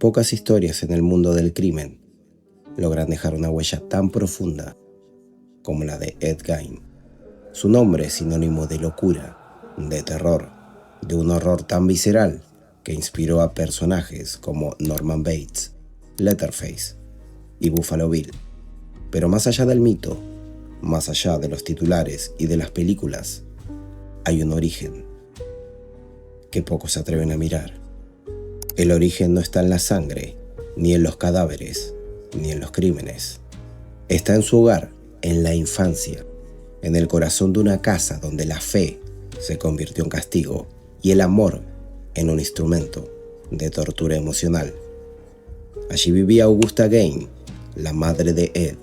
Pocas historias en el mundo del crimen logran dejar una huella tan profunda como la de Ed Gein. Su nombre es sinónimo de locura, de terror, de un horror tan visceral que inspiró a personajes como Norman Bates, Leatherface y Buffalo Bill. Pero más allá del mito, más allá de los titulares y de las películas, hay un origen que pocos se atreven a mirar. El origen no está en la sangre, ni en los cadáveres, ni en los crímenes. Está en su hogar, en la infancia, en el corazón de una casa donde la fe se convirtió en castigo y el amor en un instrumento de tortura emocional. Allí vivía Augusta Gein, la madre de Ed,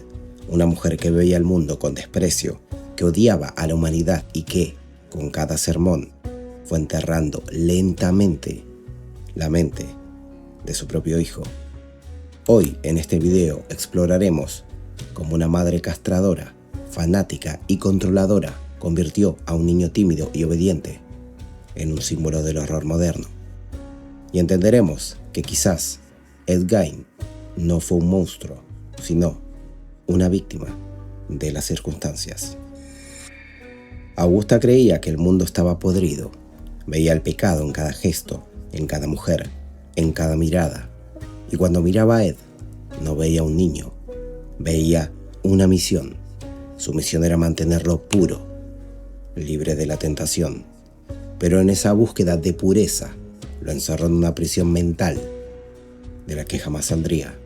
una mujer que veía el mundo con desprecio, que odiaba a la humanidad y que, con cada sermón, fue enterrando lentamente la mente de su propio hijo. Hoy, en este video, exploraremos cómo una madre castradora, fanática y controladora convirtió a un niño tímido y obediente en un símbolo del horror moderno. Y entenderemos que quizás Ed Gein no fue un monstruo, sino una víctima de las circunstancias. Augusta creía que el mundo estaba podrido. Veía el pecado en cada gesto, en cada mujer, en cada mirada. Y cuando miraba a Ed, no veía un niño, veía una misión. Su misión era mantenerlo puro, libre de la tentación. Pero en esa búsqueda de pureza, lo encerró en una prisión mental de la que jamás saldría.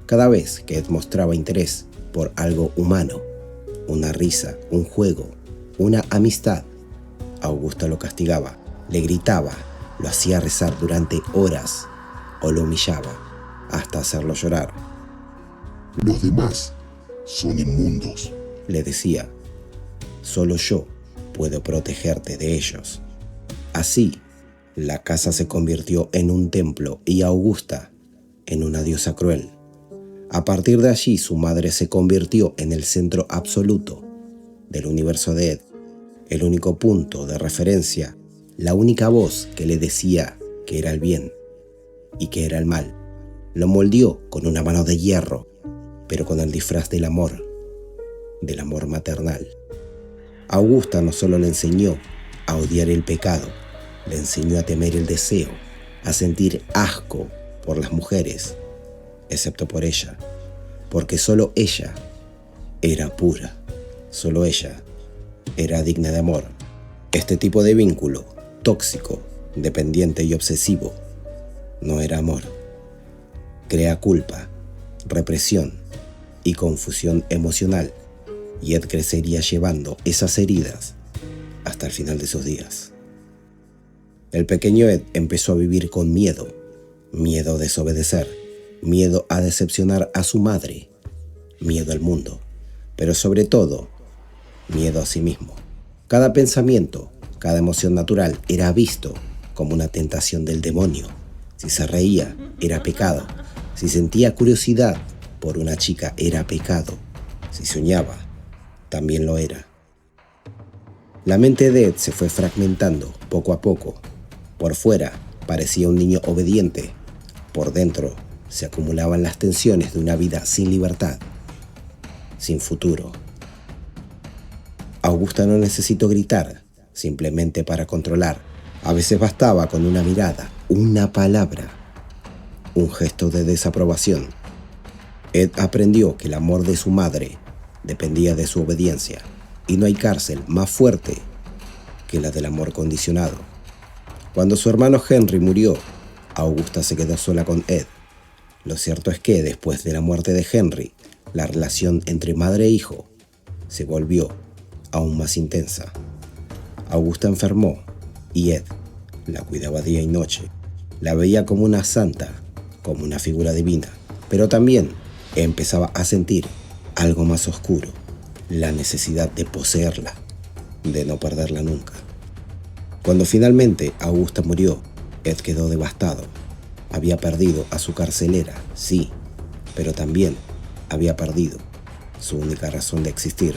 Cada vez que Ed mostraba interés por algo humano, una risa, un juego, una amistad, Augusta lo castigaba, le gritaba, lo hacía rezar durante horas o lo humillaba hasta hacerlo llorar. Los demás son inmundos, le decía. Solo yo puedo protegerte de ellos. Así, la casa se convirtió en un templo y Augusta en una diosa cruel. A partir de allí, su madre se convirtió en el centro absoluto del universo de Ed, el único punto de referencia, la única voz que le decía que era el bien y que era el mal. Lo moldeó con una mano de hierro, pero con el disfraz del amor maternal. Augusta no solo le enseñó a odiar el pecado, le enseñó a temer el deseo, a sentir asco por las mujeres, excepto por ella, porque solo ella era pura, solo ella era digna de amor. Este tipo de vínculo, tóxico, dependiente y obsesivo, no era amor. Crea culpa, represión y confusión emocional, y Ed crecería llevando esas heridas hasta el final de sus días. El pequeño Ed empezó a vivir con miedo, miedo a desobedecer, miedo a decepcionar a su madre, miedo al mundo, pero sobre todo, miedo a sí mismo. Cada pensamiento, cada emoción natural era visto como una tentación del demonio. Si se reía, era pecado. Si sentía curiosidad por una chica, era pecado. Si soñaba, también lo era. La mente de Ed se fue fragmentando poco a poco. Por fuera parecía un niño obediente. Por dentro se acumulaban las tensiones de una vida sin libertad, sin futuro. Augusta no necesitó gritar, simplemente para controlar. A veces bastaba con una mirada, una palabra, un gesto de desaprobación. Ed aprendió que el amor de su madre dependía de su obediencia, y no hay cárcel más fuerte que la del amor condicionado. Cuando su hermano Henry murió, Augusta se quedó sola con Ed. Lo cierto es que después de la muerte de Henry, la relación entre madre e hijo se volvió aún más intensa. Augusta enfermó y Ed la cuidaba día y noche. La veía como una santa, como una figura divina, pero también empezaba a sentir algo más oscuro, la necesidad de poseerla, de no perderla nunca. Cuando finalmente Augusta murió, Ed quedó devastado. Había perdido a su carcelera, sí, pero también había perdido su única razón de existir.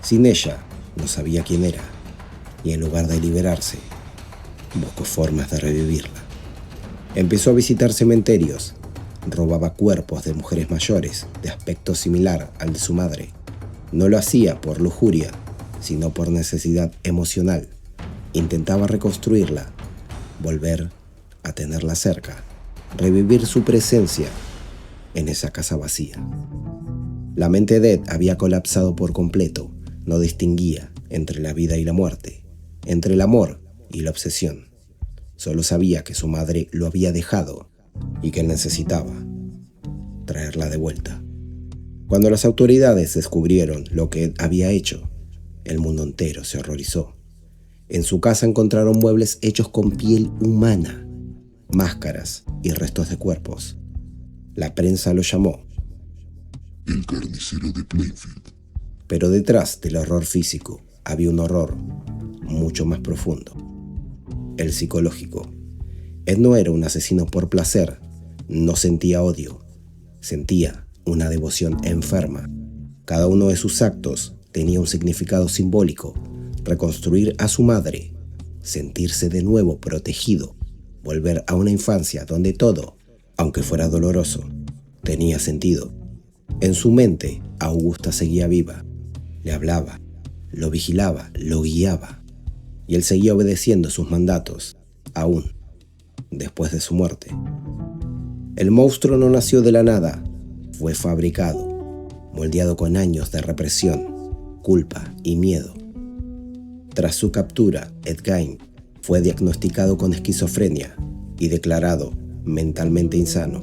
Sin ella, no sabía quién era, y en lugar de liberarse, buscó formas de revivirla. Empezó a visitar cementerios, Robaba cuerpos de mujeres mayores de aspecto similar al de su madre. No lo hacía por lujuria, sino por necesidad emocional. Intentaba reconstruirla, volver a tenerla cerca, revivir su presencia en esa casa vacía. La mente de Ed había colapsado por completo. No distinguía entre la vida y la muerte, entre el amor y la obsesión. Solo sabía que su madre lo había dejado y que él necesitaba traerla de vuelta. Cuando las autoridades descubrieron lo que Ed había hecho, el mundo entero se horrorizó. En su casa encontraron muebles hechos con piel humana, máscaras y restos de cuerpos. La prensa lo llamó el carnicero de Plainfield. Pero detrás del horror físico había un horror mucho más profundo, el psicológico. Ed no era un asesino por placer, no sentía odio, sentía una devoción enferma. Cada uno de sus actos tenía un significado simbólico: reconstruir a su madre, sentirse de nuevo protegido, volver a una infancia donde todo, aunque fuera doloroso, tenía sentido. En su mente, Augusta seguía viva. Le hablaba, lo vigilaba, lo guiaba, y él seguía obedeciendo sus mandatos, aún después de su muerte. El monstruo no nació de la nada, fue fabricado, moldeado con años de represión, culpa y miedo. Tras su captura, Ed Gein fue diagnosticado con esquizofrenia y declarado mentalmente insano.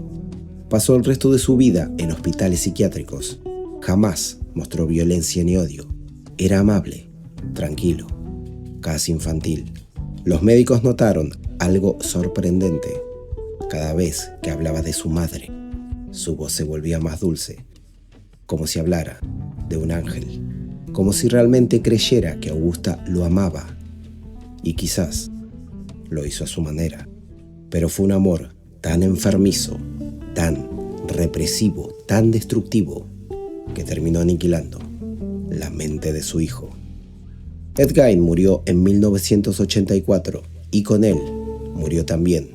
Pasó el resto de su vida en hospitales psiquiátricos. Jamás mostró violencia ni odio. Era amable, tranquilo, casi infantil. Los médicos notaron algo sorprendente. Cada vez que hablaba de su madre, su voz se volvía más dulce, como si hablara de un ángel, como si realmente creyera que Augusta lo amaba. Y quizás lo hizo a su manera, pero fue un amor tan enfermizo, tan represivo, tan destructivo, que terminó aniquilando la mente de su hijo. Ed Gein murió en 1984 y con él murió también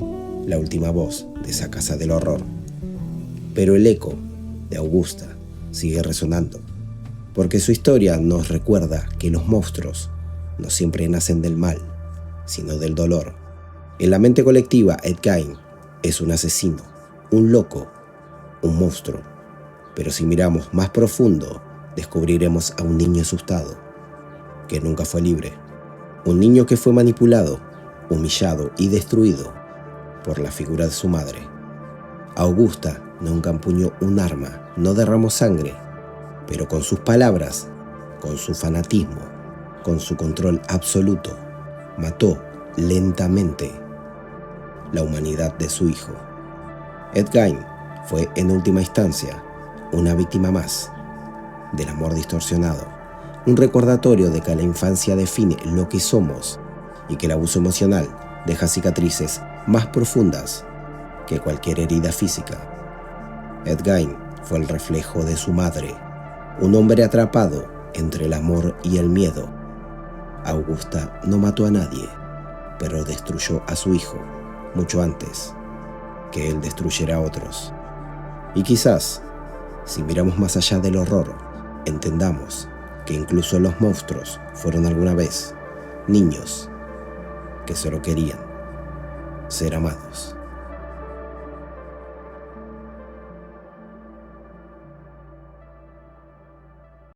la última voz de esa casa del horror. Pero el eco de Augusta sigue resonando, porque su historia nos recuerda que los monstruos no siempre nacen del mal, sino del dolor. En la mente colectiva, Ed Gein es un asesino, un loco, un monstruo. Pero si miramos más profundo, descubriremos a un niño asustado, que nunca fue libre. Un niño que fue manipulado, humillado y destruido por la figura de su madre. Augusta nunca empuñó un arma, no derramó sangre, pero con sus palabras, con su fanatismo, con su control absoluto, mató lentamente la humanidad de su hijo. Ed Gein fue, en última instancia, una víctima más del amor distorsionado, un recordatorio de que la infancia define lo que somos y que el abuso emocional deja cicatrices más profundas que cualquier herida física. Ed Gein fue el reflejo de su madre, un hombre atrapado entre el amor y el miedo. Augusta no mató a nadie, pero destruyó a su hijo mucho antes que él destruyera a otros. Y quizás, si miramos más allá del horror, entendamos que incluso los monstruos fueron alguna vez niños que solo querían ser amados.